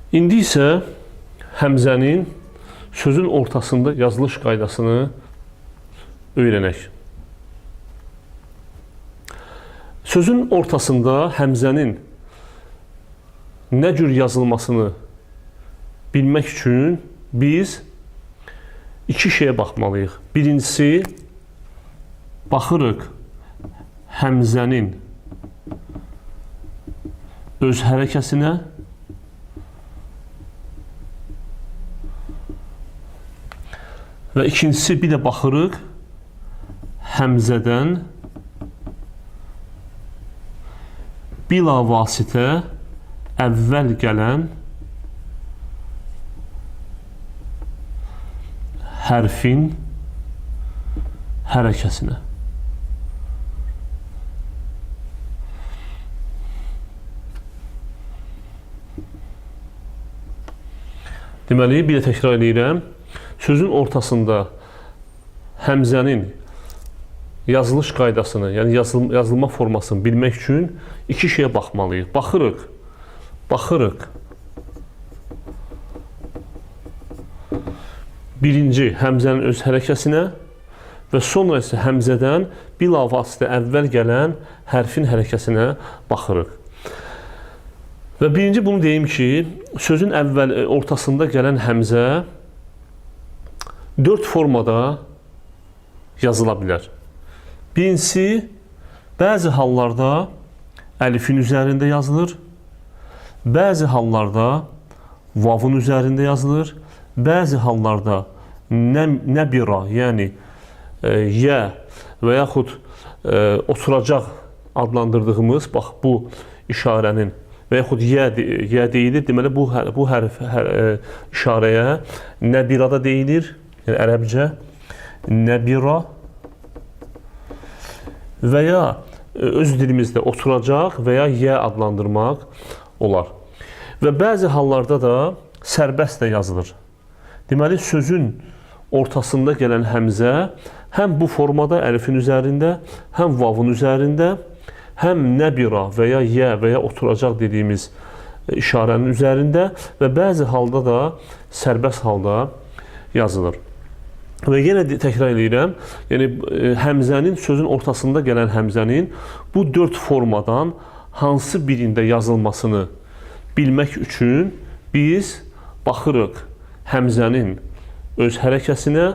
İndi isə həmzənin sözün ortasında yazılış qaydasını öyrənək. Sözün ortasında həmzənin nə cür yazılmasını bilmək üçün biz iki şeyə baxmalıyıq. Birincisi, baxırıq həmzənin öz hərəkəsinə və ikincisi, bir də baxırıq həmzədən bilavasitə əvvəl gələn hərfin hərəkəsinə. Deməli, bir də təkrar edirəm. Sözün ortasında həmzənin yazılış qaydasını, yəni yazılma formasını bilmək üçün iki şeyə baxmalıyıq. Baxırıq. Birinci, həmzənin öz hərəkəsinə və sonra isə həmzədən bilavasitə əvvəl gələn hərfin hərəkəsinə baxırıq. Və birinci bunu deyim ki, sözün ortasında gələn həmzə 4 formada yazıla bilər. Birincisi, bəzi hallarda əlifin üzərində yazılır, bəzi hallarda vavun üzərində yazılır, bəzi hallarda nəbira, yəni yə və yaxud oturacaq adlandırdığımız, bax bu işarənin və yaxud yə deyilir, deməli bu hərf işarəyə nəbirada deyilir, yəni ərəbcə nəbira və ya öz dilimizdə oturacaq və ya yə adlandırmaq olar. Və bəzi hallarda da sərbəst də yazılır. Deməli, sözün ortasında gələn həmzə həm bu formada əlifin üzərində, həm vavun üzərində, həm nəbira və ya yə və ya oturacaq dediyimiz işarənin üzərində və bəzi halda da sərbəst halda yazılır. Və yenə təkrar edirəm, yəni həmzənin, sözün ortasında gələn həmzənin bu 4 formadan hansı birində yazılmasını bilmək üçün biz baxırıq həmzənin öz hərəkəsinə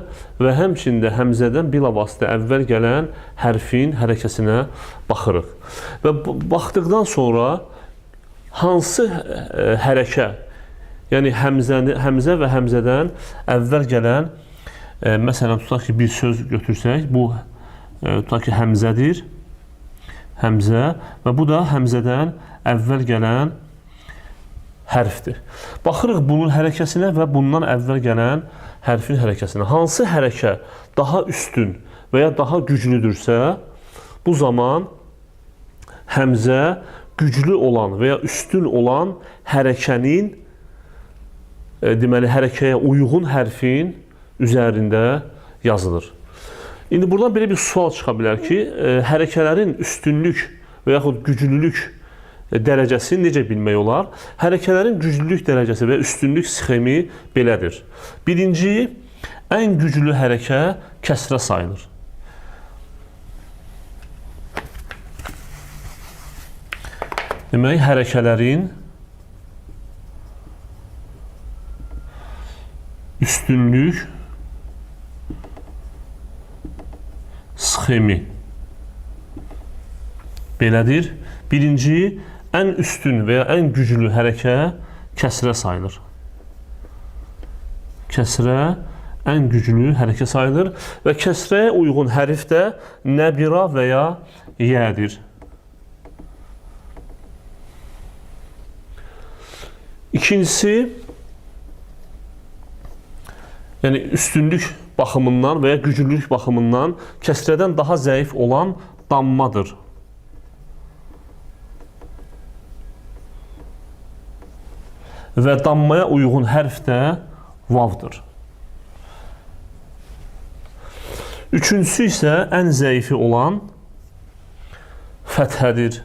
və həmçində həmzədən bilavasitə əvvəl gələn hərfin hərəkəsinə baxırıq. Və baxdıqdan sonra hansı hərəkə, yəni həmzə və həmzədən əvvəl gələn, məsələn, tutaq ki, bir söz götürsək, bu tutaq ki, həmzədir, həmzə və bu da həmzədən əvvəl gələn hərfdir. Baxırıq bunun hərəkəsinə və bundan əvvəl gələn hərfin hərəkəsinə. Hansı hərəkə daha üstün və ya daha güclüdürsə, bu zaman həmzə güclü olan və ya üstün olan hərəkənin, deməli, hərəkəyə uyğun hərfin üzərində yazılır. İndi buradan belə bir sual çıxa bilər ki, hərəkələrin üstünlük və yaxud güclülük dərəcəsini necə bilmək olar? Hərəkələrin güclülük dərəcəsi və üstünlük sxemi belədir. Birinci, ən güclü hərəkə kəsrə sayılır. Demək, hərəkələrin üstünlük sxemi belədir. Birinci, ən üstün və ya ən güclü hərəkə kəsrə sayılır. Kəsrə ən güclü hərəkə sayılır və kəsrəyə uyğun hərf də nəbira və ya yədir. İkincisi, yəni üstünlük baxımından və ya güclülük baxımından kəsrədən daha zəif olan dammadır. Və dammaya uyğun hərf də vavdır. Üçüncüsü isə ən zəifi olan fəthədir.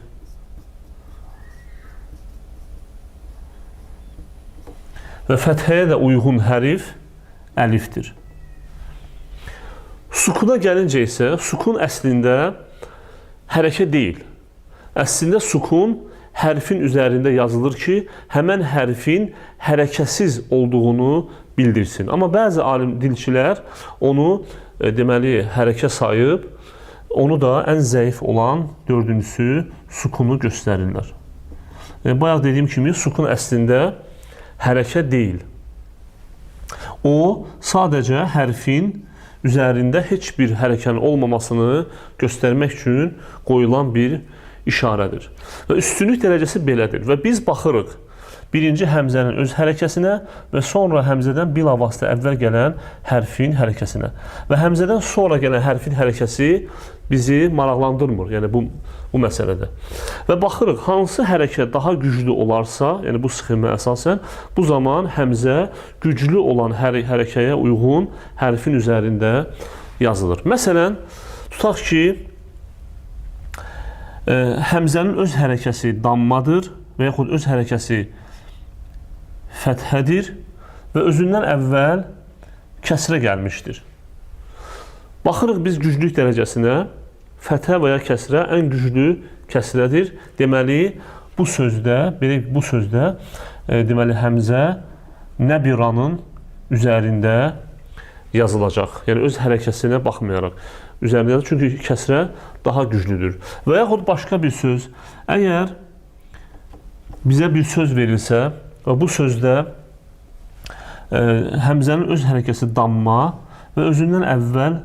və fəthəyə də uyğun hərf əlifdir. Sukuna gəlincə isə, sukun əslində hərəkə deyil. Əslində sukun hərfin üzərində yazılır ki, həmən hərfin hərəkəsiz olduğunu bildirsin. Amma bəzi alim dilçilər onu deməli hərəkə sayıb, onu da ən zəif olan dördüncüsü sukunu göstərirlər. Bayaq dediyim kimi, sukun əslində hərəkə deyil. O, sadəcə hərfin üzərində heç bir hərəkənin olmamasını göstərmək üçün qoyulan bir işarədir. Və üstünlük dərəcəsi belədir. Və biz baxırıq birinci həmzənin öz hərəkəsinə və sonra həmzədən bilavasitə əvvəl gələn hərfin hərəkəsinə. Və həmzədən sonra gələn hərfin hərəkəsi bizi maraqlandırmır, yəni bu məsələdə. Və baxırıq, hansı hərəkə daha güclü olarsa, yəni bu sxemə əsasən, bu zaman həmzə güclü olan hərəkəyə uyğun hərfin üzərində yazılır. Məsələn, tutaq ki, həmzənin öz hərəkəsi dammadır və yaxud öz hərəkəsi fəthədir və özündən əvvəl kəsrə gəlmişdir. Baxırıq biz güclük dərəcəsinə, fəthə və ya kəsrə ən güclü kəsrədir. Deməli, bu sözdə deməli, həmzə nəbiranın üzərində yazılacaq. Yəni, öz hərəkəsinə baxmayaraq üzərində, çünki kəsrə daha güclüdür. Və yaxud başqa bir söz, əgər bizə bir söz verilsə və bu sözdə həmzənin öz hərəkəsi damma və özündən əvvəl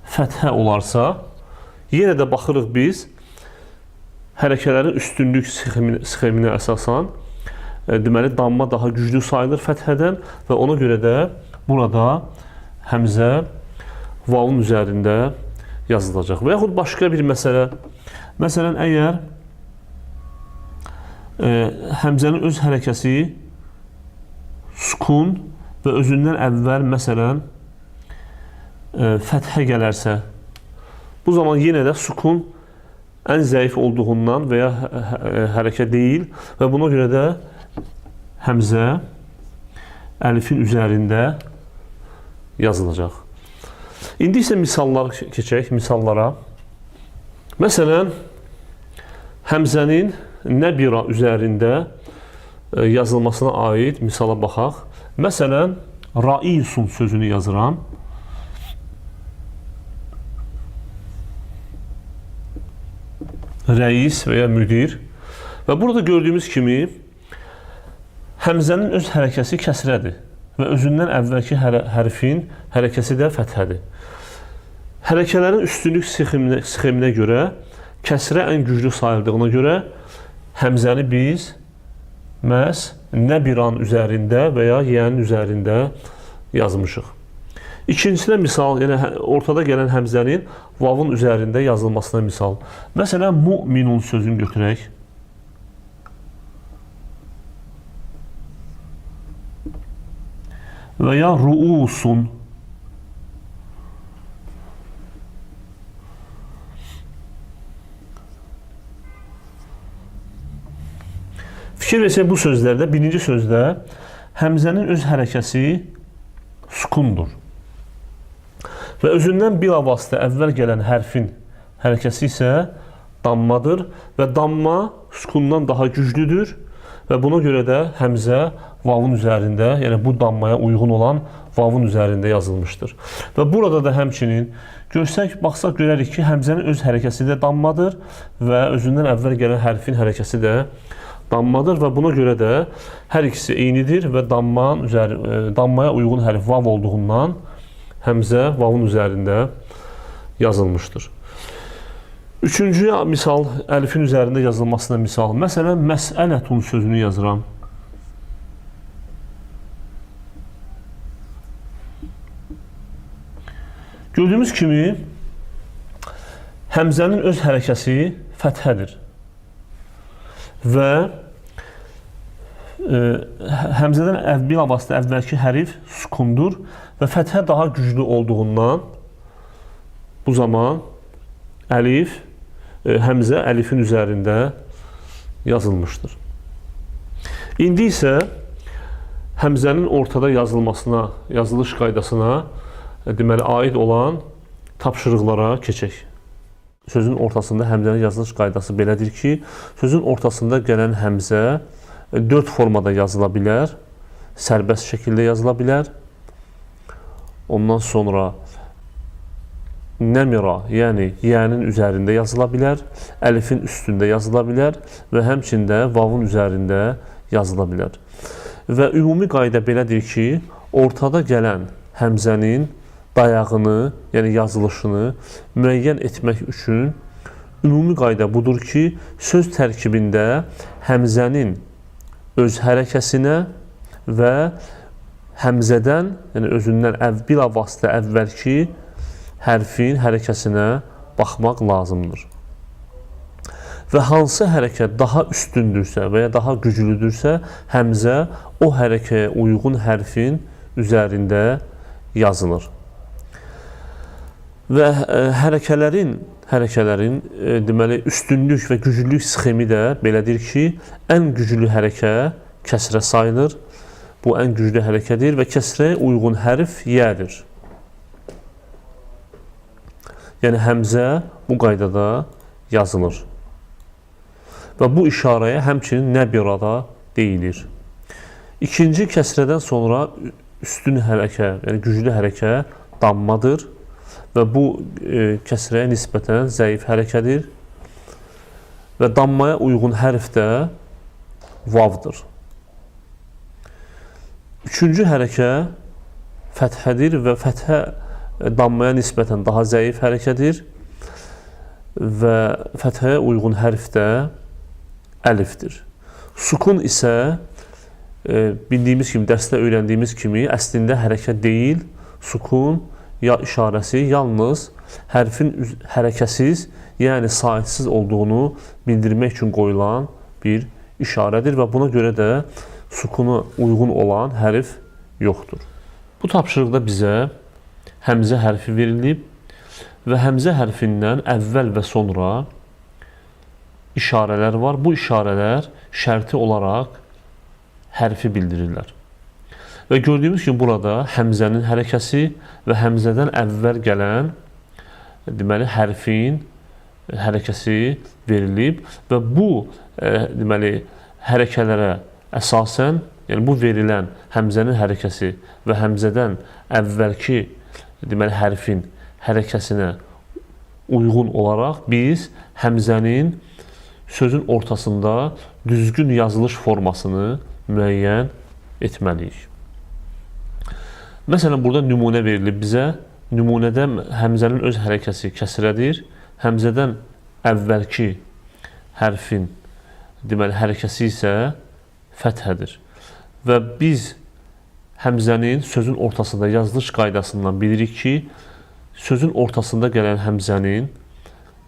fəthə olarsa, yenə də baxırıq biz hərəkələrin üstünlük sxeminə əsasən, deməli, damma daha güclü sayılır fəthədən və ona görə də burada həmzə vavun üzərində yazılacaq. Və yaxud başqa bir məsələ, məsələn, əgər həmzənin öz hərəkəsi sukun və özündən əvvəl, məsələn, fəthə gələrsə, bu zaman yenə də sukun ən zəif olduğundan və ya hərəkə deyil və buna görə də həmzə əlifin üzərində yazılacaq. İndi isə misallar keçək, misallara. Məsələn, həmzənin nəbira üzərində yazılmasına aid misala baxaq. Məsələn, raisun sözünü yazıram. Rəis və ya müdir. Və burada gördüyümüz kimi həmzənin öz hərəkəsi kəsrədir və özündən əvvəlki hərfin hərəkəsi də fəthədir. Hərəkələrin üstünlük sxeminə görə kəsrə ən güclü sayıldığına görə həmzəni biz məhz nəbiran üzərində və ya yənin üzərində yazmışıq. İkincisi də misal, yəni ortada gələn həmzənin vavun üzərində yazılmasına misal. Məsələn, mu'minun sözünü götürək. Və ya ruusun. Fikir versək bu sözlərdə, birinci sözdə həmzənin öz hərəkəsi sukundur. Və özündən bilavasitə əvvəl gələn hərfin hərəkəsi isə dammadır və damma sukundan daha güclüdür və buna görə də həmzə vavun üzərində, yəni bu dammaya uyğun olan vavun üzərində yazılmışdır. Və burada da həmçinin görsək, baxsaq görərik ki, həmzənin öz hərəkəsi də dammadır və özündən əvvəl gələn hərfin hərəkəsi də dammadır və buna görə də hər ikisi eynidir və dammaya uyğun hərf vav olduğundan həmzə vavun üzərində yazılmışdır. Üçüncü misal, əlifin üzərində yazılmasına misal. Məsələn, məsələtun sözünü yazıram. Gördüyümüz kimi, həmzənin öz hərəkəsi fəthədir. Və həmzədən bilavasitə əvvəlki hərif sukundur və fəthə daha güclü olduğundan bu zaman həmzə əlifin üzərində yazılmışdır. İndi isə həmzənin ortada yazılmasına, yazılış qaydasına deməli aid olan tapşırıqlara keçək. Sözün ortasında həmzənin yazılış qaydası belədir ki, sözün ortasında gələn həmzə 4 formada yazıla bilər. Sərbəst şəkildə yazıla bilər. Ondan sonra nəmira, yəni yənin üzərində yazıla bilər, əlifin üstündə yazıla bilər və həmçində vavun üzərində yazıla bilər. Və ümumi qayda belədir ki, ortada gələn həmzənin dayağını, yəni yazılışını müəyyən etmək üçün ümumi qayda budur ki, söz tərkibində həmzənin öz hərəkəsinə və həmzədən, yəni özündən bilavasitə əvvəlki hərfin hərəkəsinə baxmaq lazımdır. Və hansı hərəkət daha üstündürsə və ya daha güclüdürsə, həmzə o hərəkəyə uyğun hərfin üzərində yazılır. Və hərəkələrin deməli üstünlük və güclülük sxemi də belədir ki, ən güclü hərəkə kəsrə sayılır. Bu ən güclü hərəkədir və kəsrəyə uyğun hərf yədir. Yəni həmzə bu qaydada yazılır. Və bu işarəyə həmçinin nəbirada deyilir. İkinci kəsrədən sonra üstün hərəkə, yəni güclü hərəkə dammadır. Və bu kəsrəyə nisbətən zəif hərəkədir. Və dammaya uyğun hərf də vavdır. Üçüncü hərəkə fəthədir və fəthə dammaya nisbətən daha zəif hərəkədir. Və fəthəyə uyğun hərf də əlifdir. Sukun isə bildiyimiz kimi, dərsdə öyrəndiyimiz kimi əslində hərəkət deyil, sukun ya işarəsi yalnız hərfin hərəkəsiz, yəni saitsiz olduğunu bildirmək üçün qoyulan bir işarədir və buna görə də sukuna uyğun olan hərf yoxdur. Bu tapşırıqda bizə həmzə hərfi verilib və həmzə hərfindən əvvəl və sonra işarələr var. Bu işarələr şərti olaraq hərfi bildirirlər. Və gördüyümüz kimi burada həmzənin hərəkəsi və həmzədən əvvəl gələn deməli hərfin hərəkəsi verilib və bu deməli hərəkələrə əsasən, yəni bu verilən həmzənin hərəkəsi və həmzədən əvvəlki deməli hərfin hərəkəsinə uyğun olaraq biz həmzənin sözün ortasında düzgün yazılış formasını müəyyən etməliyik. Məsələn, burada nümunə verilib bizə. Nümunədə həmzənin öz hərəkəsi kəsrədir. Həmzədən əvvəlki hərfin deməli hərəkəsi isə fəthədir. Və biz həmzənin sözün ortasında yazılış qaydasından bilirik ki, sözün ortasında gələn həmzənin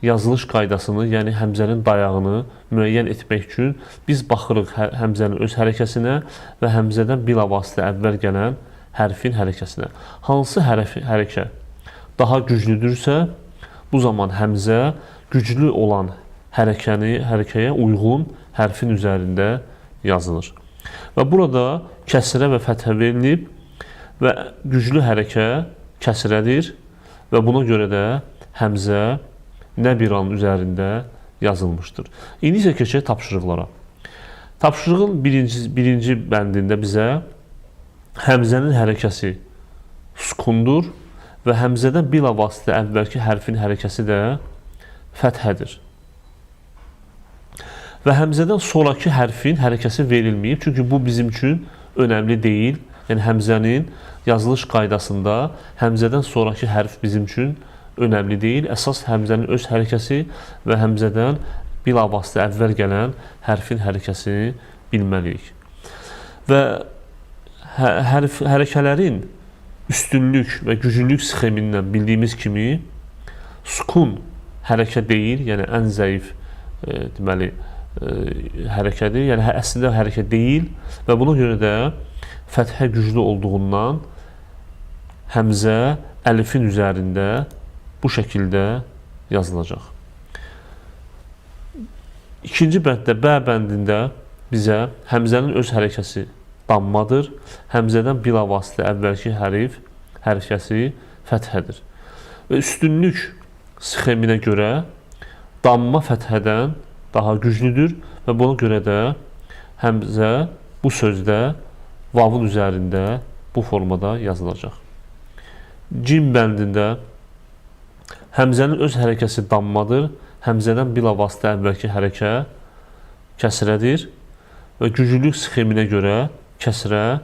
yazılış qaydasını, yəni həmzənin dayağını müəyyən etmək üçün biz baxırıq həmzənin öz hərəkəsinə və həmzədən bilavasitə əvvəl gələn hərfin hərəkəsinə. Hansı hərəkə daha güclüdürsə, bu zaman həmzə güclü olan hərəkəyə uyğun hərfin üzərində yazılır. Və burada kəsrə və fəthə verilib və güclü hərəkə kəsrədir və buna görə də həmzə nəbiranın üzərində yazılmışdır. İndi isə keçək tapşırıqlara. Tapşırığın birinci bəndində bizə həmzənin hərəkəsi sukundur və həmzədən bilavasitə əvvəlki hərfin hərəkəsi də fəthədir. Və həmzədən sonraki hərfin hərəkəsi verilməyib, çünki bu bizim üçün önəmli deyil. Yəni həmzənin yazılış qaydasında həmzədən sonraki hərf bizim üçün önəmli deyil. Əsas həmzənin öz hərəkəsi və həmzədən bilavasitə əvvəl gələn hərfin hərəkəsini bilməliyik. Və hərəkələrin üstünlük və güclülük sxemindən bildiyimiz kimi sukun hərəkə deyil, yəni ən zəif deməli hərəkədir. Yəni əslində hərəkə deyil və buna görə də fəthə güclü olduğundan həmzə əlifin üzərində bu şəkildə yazılacaq. İkinci bənddə, bə bəndində bizə həmzənin öz hərəkəsi dammadır. Həmzədən bilavasitə əvvəlki hərəkəsi fəthədir. Və üstünlük sxeminə görə damma fəthədən daha güclüdür və buna görə də həmzə bu sözdə vavun üzərində bu formada yazılacaq. Cim bəndində həmzənin öz hərəkəsi dammadır. Həmzədən bilavasitə əvvəlki hərəkə kəsrədir və güclülük sxeminə görə kəsrə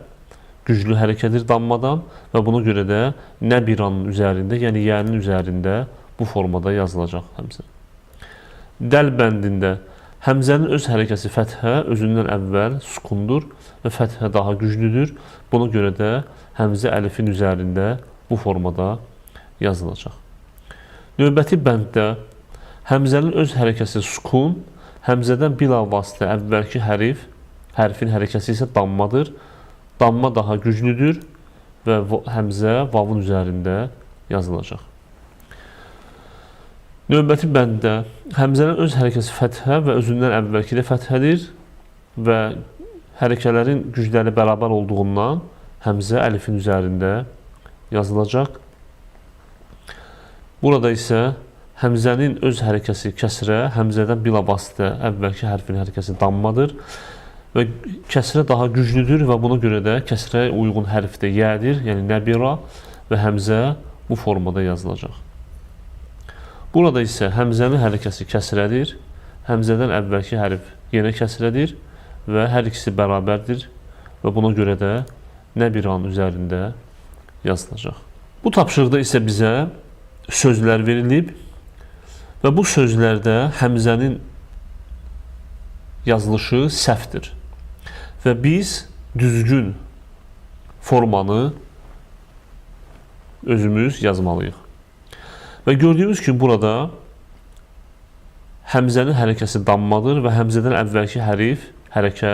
güclü hərəkədir dammadan və buna görə də nə biranın üzərində, yəni yənin üzərində bu formada yazılacaq həmzə. Dəl bəndində həmzənin öz hərəkəsi fəthə özündən əvvəl sukundur və fəthə daha güclüdür. Buna görə də həmzə əlifin üzərində bu formada yazılacaq. Növbəti bənddə həmzənin öz hərəkəsi sukun, həmzədən bilavasitə əvvəlki hərfin hərəkəsi isə dammadır. Damma daha güclüdür və həmzə vavun üzərində yazılacaq. Növbəti bənddə həmzənin öz hərəkəsi fəthə və özündən əvvəlki də fəthədir və hərəkələrin gücləri bərabər olduğundan həmzə əlifin üzərində yazılacaq. Burada isə həmzənin öz hərəkəsi kəsrə, həmzədən bilavasitə əvvəlki hərfin hərəkəsi dammadır və kəsrə daha güclüdür və buna görə də kəsrəyə uyğun hərf də yədir, yəni nəbira və həmzə bu formada yazılacaq. Burada isə həmzənin hərəkəsi kəsrədir, həmzədən əvvəlki hərf yenə kəsrədir və hər ikisi bərabərdir və buna görə də nəbiranın üzərində yazılacaq. Bu tapşırıqda isə bizə sözlər verilib və bu sözlərdə həmzənin yazılışı səhvdir və biz düzgün formanı özümüz yazmalıyıq. Və gördüyümüz ki, burada həmzənin hərəkəsi dammadır və həmzədən əvvəlki hərəkə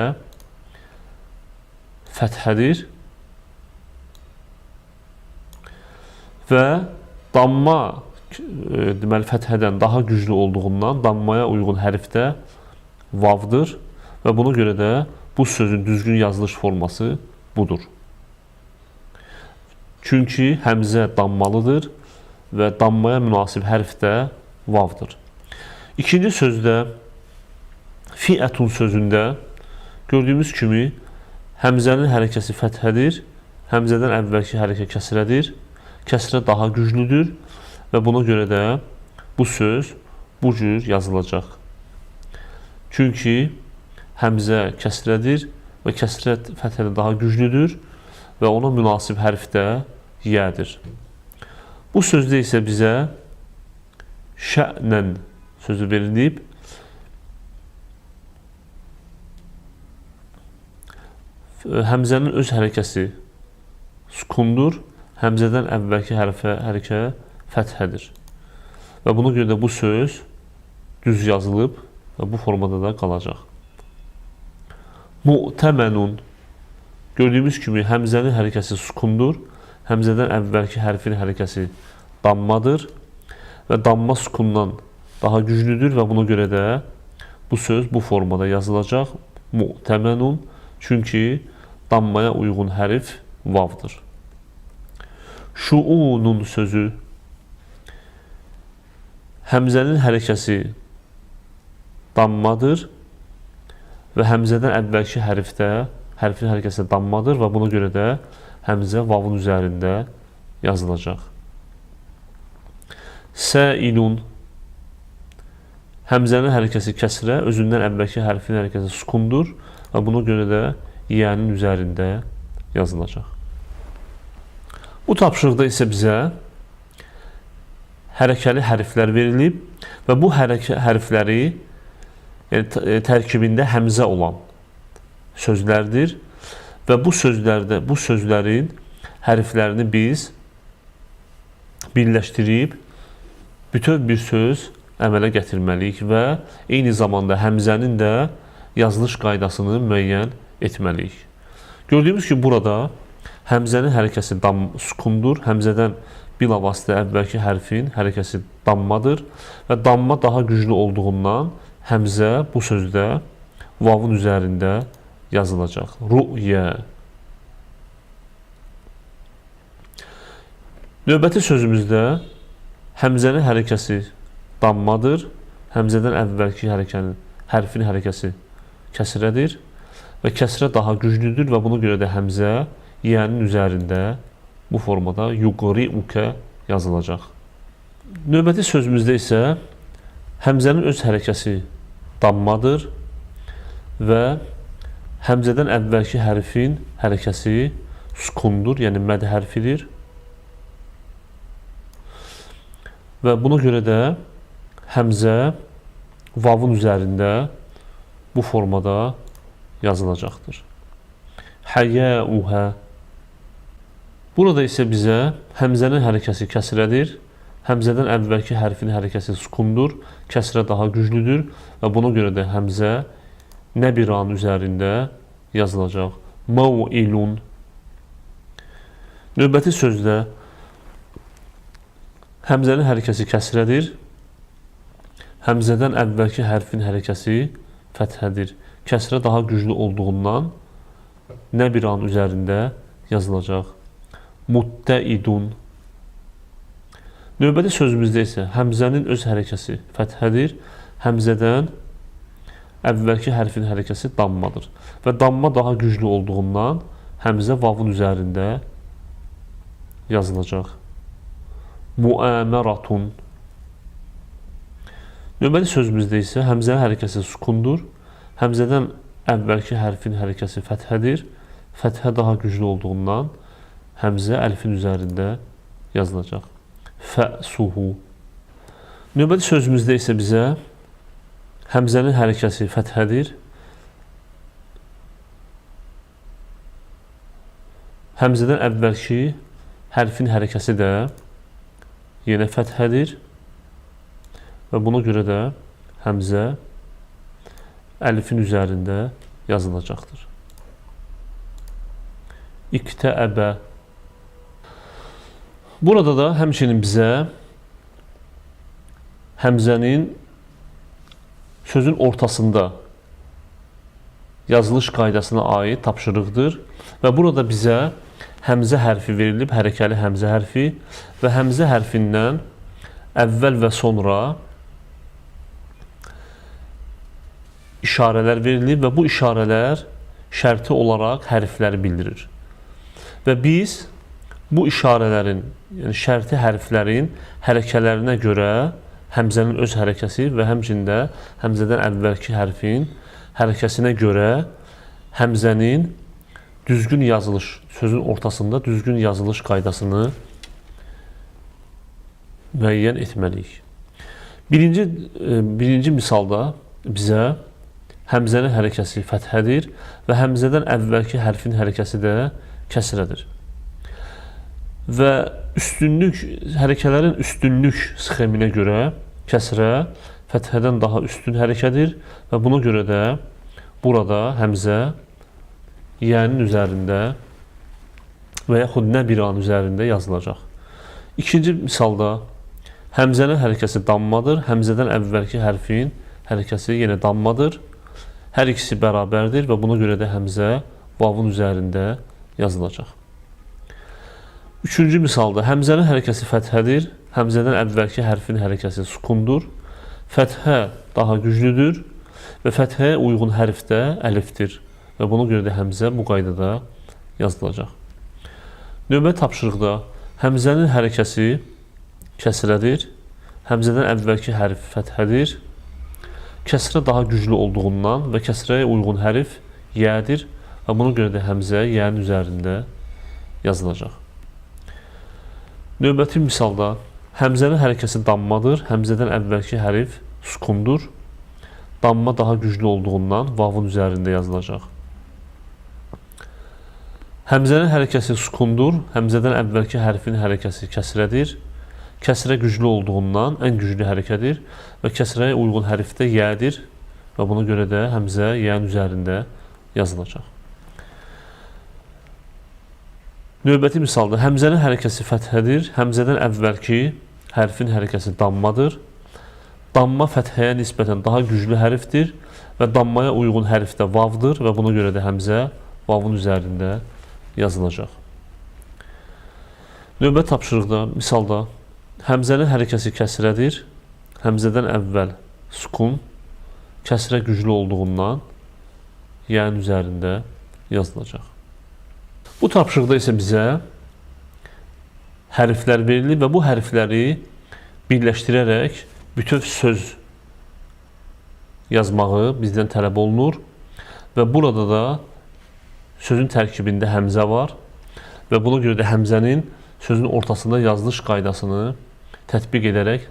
fəthədir və damma deməli fəthədən daha güclü olduğundan dammaya uyğun hərf də vavdır və buna görə də bu sözün düzgün yazılış forması budur. Çünki həmzə dammalıdır və dammaya münasib hərf də vavdır. İkinci sözdə fiətun sözündə gördüyümüz kimi həmzənin hərəkəsi fəthədir, həmzədən əvvəlki hərəkə kəsrədir, kəsrə daha güclüdür və buna görə də bu söz bu cür yazılacaq. Çünki həmzə kəsrədir və kəsrə fəthədə daha güclüdür və ona münasib hərf də yədir. Bu sözdə isə bizə şə'nən sözü verilib. Həmzənin öz hərəkəsi sukundur, həmzədən əvvəlki hərəkə fəthədir. Və buna görə də bu söz düz yazılıb və bu formada da qalacaq. Mu'təmənun gördüyümüz kimi həmzənin hərəkəsi sukundur, həmzədən əvvəlki hərfin hərəkəsi dammadır və damma sukundan daha güclüdür və buna görə də bu söz bu formada yazılacaq. Mu'təmənun çünki dammaya uyğun hərf vavdır. Şuunun sözü həmzənin hərəkəsi dammadır və həmzədən əvvəlki hərfin hərəkəsi dammadır və buna görə də həmzə vavun üzərində yazılacaq. Səilun həmzənin hərəkəsi kəsrə, özündən əvvəlki hərfin hərəkəsi sukundur və buna görə də yənin üzərində yazılacaq. Bu tapşırıqda isə bizə hərəkəli hərflər verilib və bu hərfləri tərkibində həmzə olan sözlərdir və bu sözlərin hərflərini biz birləşdirib bütöv bir söz əmələ gətirməliyik və eyni zamanda həmzənin də yazılış qaydasını müəyyən etməliyik. Gördüyümüz ki, burada həmzənin hərəkəsi sukundur, həmzədən bilavasitə əvvəlki hərfin hərəkəsi dammadır və damma daha güclü olduğundan həmzə bu sözdə vavun üzərində yazılacaq. Ru'yə Növbəti sözümüzdə həmzənin hərəkəsi dammadır. Həmzədən əvvəlki hərfin hərəkəsi kəsrədir və kəsrə daha güclüdür və buna görə də həmzə yənin üzərində bu formada yuqri'uke yazılacaq. Növbəti sözümüzdə isə həmzənin öz hərəkəsi dammadır və həmzədən əvvəlki hərfin hərəkəsi sukundur, yəni məd hərfidir. Və buna görə də həmzə vavun üzərində bu formada yazılacaqdır. Həyəuhə. Burada isə bizə həmzənin hərəkəsi kəsrədir. Həmzədən əvvəlki hərfin hərəkəsi sukundur, kəsrə daha güclüdür və buna görə də həmzə nəbiran üzərində yazılacaq. Mav'ilun. Növbəti sözdə həmzənin hərəkəsi kəsrədir. Həmzədən əvvəlki hərfin hərəkəsi fəthədir. Kəsrə daha güclü olduğundan nəbiran üzərində yazılacaq. Muttəidun. Növbəti sözümüzdə isə həmzənin öz hərəkəsi fəthədir. Həmzədən əvvəlki hərfin hərəkəsi dammadır. Və damma daha güclü olduğundan həmzə vavun üzərində yazılacaq. Muəməratun. Növbəti sözümüzdə isə həmzənin hərəkəsi sukundur. Həmzədən əvvəlki hərfin hərəkəsi fəthədir. Fəthə daha güclü olduğundan həmzə əlfin üzərində yazılacaq. Fəsuhu. Növbəti sözümüzdə isə bizə həmzənin hərəkəsi fəthədir. Həmzədən əvvəlki hərfin hərəkəsi də yenə fəthədir. Və buna görə də həmzə əlifin üzərində yazılacaqdır. İktəəbə. Burada da həmçinin bizə həmzənin sözün ortasında yazılış qaydasına aid tapşırıqdır. Və burada bizə həmzə hərfi verilib, hərəkəli həmzə hərfi və həmzə hərfindən əvvəl və sonra işarələr verilib və bu işarələr şərti olaraq hərfləri bildirir. Və biz bu işarələrin, yəni şərti hərflərin hərəkələrinə görə həmzənin öz hərəkəsi və həmçində həmzədən əvvəlki hərfin hərəkəsinə görə həmzənin düzgün yazılış, sözün ortasında düzgün yazılış qaydasını müəyyən etməliyik. Birinci misalda bizə həmzənin hərəkəsi fəthədir və həmzədən əvvəlki hərfin hərəkəsi də kəsrədir. Və hərəkələrin üstünlük sxeminə görə kəsrə fəthədən daha üstün hərəkədir və buna görə də burada həmzə yənin üzərində və yaxud nəbiran üzərində yazılacaq. İkinci misalda həmzənin hərəkəsi dammadır. Həmzədən əvvəlki hərfin hərəkəsi yenə dammadır. Hər ikisi bərabərdir və buna görə də həmzə vavun üzərində yazılacaq. Üçüncü misalda həmzənin hərəkəsi fəthədir. Həmzədən əvvəlki hərfin hərəkəsi sukundur. Fəthə daha güclüdür və fəthəyə uyğun hərf də əlifdir və buna görə də həmzə bu qaydada yazılacaq. Növbəti tapşırıqda həmzənin hərəkəsi kəsrədir. Həmzədən əvvəlki hərf fəthədir. Kəsrə daha güclü olduğundan və kəsrəyə uyğun hərf yədir və buna görə də həmzə yənin üzərində yazılacaq. Növbəti misalda həmzənin hərəkəsi dammadır. Həmzədən əvvəlki hərf sukundur. Damma daha güclü olduğundan vavun üzərində yazılacaq. Həmzənin hərəkəsi sukundur. Həmzədən əvvəlki hərfin hərəkəsi kəsrədir. Kəsrə güclü olduğundan ən güclü hərəkədir və kəsrəyə uyğun hərf də yədir və buna görə də həmzə yənin üzərində yazılacaq. Növbəti misalda həmzənin hərəkəsi fəthədir. Həmzədən əvvəlki hərfin hərəkəsi dammadır. Damma fəthəyə nisbətən daha güclü hərfdir və dammaya uyğun hərf də vavdır və buna görə də həmzə vavun üzərində yazılacaq. Növbət tapşırıqda, misalda həmzənin hərəkəsi kəsrədir. Həmzədən əvvəl sukun, kəsrə güclü olduğundan yənin üzərində yazılacaq. Bu tapşırıqda isə bizə hərflər verilir və bu hərfləri birləşdirərək bütöv söz yazmağı bizdən tələb olunur və burada da sözün tərkibində həmzə var və buna görə də həmzənin sözün ortasında yazılış qaydasını tətbiq edərək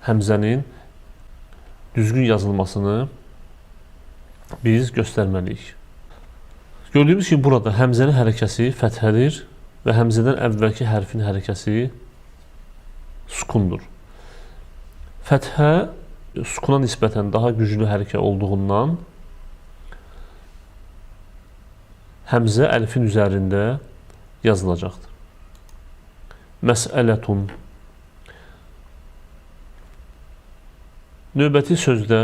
həmzənin düzgün yazılmasını biz göstərməliyik. Gördüyümüz ki, burada həmzənin hərəkəsi fəthədir və həmzədən əvvəlki hərfin hərəkəsi sukundur. Fəthə sukuna nisbətən daha güclü hərəkə olduğundan həmzə əlifin üzərində yazılacaqdır. Məsələtun. Növbəti sözdə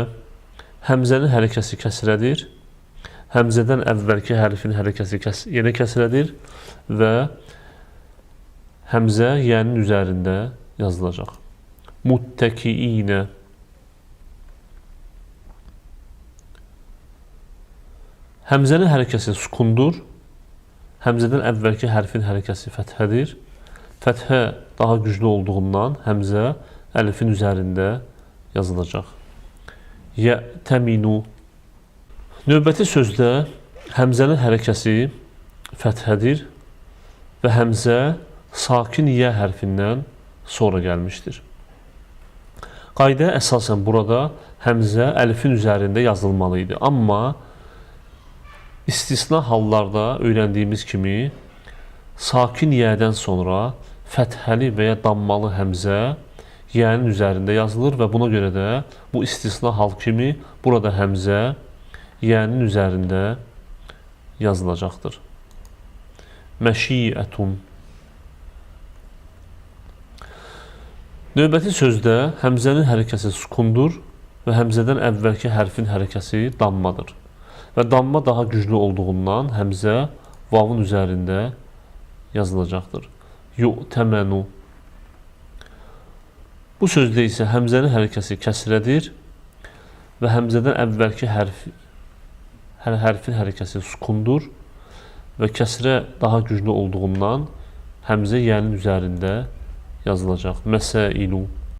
həmzənin hərəkəsi kəsrədir. Həmzədən əvvəlki hərfin hərəkəsi yenə kəsrədir və həmzə yənin üzərində yazılacaq. Muttəkiinə. Həmzənin hərəkəsi sukundur. Həmzədən əvvəlki hərfin hərəkəsi fəthədir. Fəthə daha güclü olduğundan həmzə əlifin üzərində yazılacaq. Yə'təminu. Növbəti sözdə həmzənin hərəkəsi fəthədir və həmzə sakin yə hərfindən sonra gəlmişdir. Qayda əsasən burada həmzə əlifin üzərində yazılmalı idi. Amma istisna hallarda öyrəndiyimiz kimi sakin yədən sonra fəthəli və ya dammalı həmzə yənin üzərində yazılır və buna görə də bu istisna hal kimi burada həmzə yənin üzərində yazılacaqdır. Məşiətun. Növbəti sözdə həmzənin hərəkəsi sukundur və həmzədən əvvəlki hərfin hərəkəsi dammadır. Və damma daha güclü olduğundan həmzə vavun üzərində yazılacaqdır. Yu'təmənu. Bu sözdə isə həmzənin hərəkəsi kəsrədir və həmzədən əvvəlki hərfin hərəkəsi sukundur və kəsrə daha güclü olduğundan həmzə yənin üzərində yazılacaq. Məsəilu.